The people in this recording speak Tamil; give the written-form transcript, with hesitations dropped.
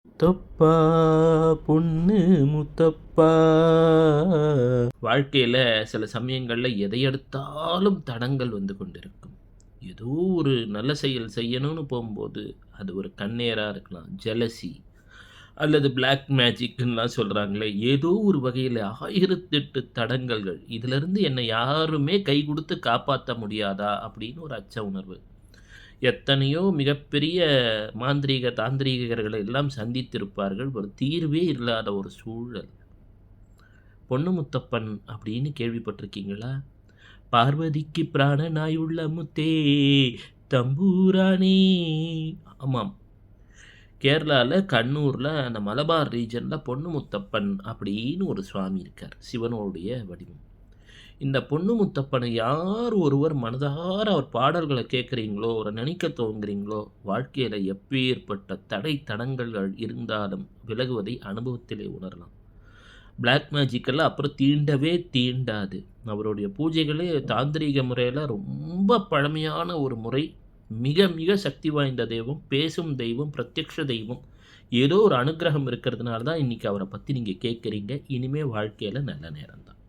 முத்தப்பா பொண்ணு முத்தப்பா. வாழ்க்கையில் சில சமயங்களில் எதை எடுத்தாலும் தடங்கள் வந்து கொண்டிருக்கும். ஏதோ ஒரு நல்ல செயல் செய்யணும்னு போகும்போது அது ஒரு கண்ணேராக இருக்கலாம், ஜெலசி அல்லது பிளாக் மேஜிக்லாம் சொல்கிறாங்களே, ஏதோ ஒரு வகையில் 1008 தடங்கல்கள். இதிலிருந்து என்னை யாருமே கை கொடுத்து காப்பாற்ற முடியாதா அப்படின்னு ஒரு அச்ச உணர்வு. எத்தனையோ மிகப்பெரிய மாந்திரீக, தாந்திரீகர்களை எல்லாம் சந்தித்திருப்பார்கள். ஒரு தீர்வே இல்லாத ஒரு சூழல். பொண்ணு முத்தப்பன் அப்படின்னு கேள்விப்பட்டிருக்கீங்களா? பார்வதிக்கு பிராணனாய் உள்ள முத்தே தம்பூரானே. ஆமாம். கேரளாவில் கண்ணூரில் அந்த மலபார் ரீஜனில் பொண்ணு முத்தப்பன் அப்படின்னு ஒரு சுவாமி இருக்கார். சிவனுடைய வடிவம். இந்த பொண்ணு முத்தப்பனை யார் ஒருவர் மனதார அவர் பாடல்களை கேட்குறீங்களோ, ஒரு நினைக்க தோங்குறீங்களோ, வாழ்க்கையில் எப்பேற்பட்ட தடை தடங்கல்கள் இருந்தாலும் விலகுவதை அனுபவத்திலே உணரலாம். பிளாக் மேஜிக்கெல்லாம் அப்புறம் தீண்டவே தீண்டாது. அவருடைய பூஜைகளே தாந்திரீக முறையில் ரொம்ப பழமையான ஒரு முறை. மிக மிக சக்தி வாய்ந்த தெய்வம், பேசும் தெய்வம், பிரத்யக்ஷ தெய்வம். ஏதோ ஒரு அனுக்கிரகம் இருக்கிறதுனால தான் இன்றைக்கி அவரை பற்றி நீங்கள் கேட்குறீங்க. இனிமேல் வாழ்க்கையில் நல்ல நேரம் தான்.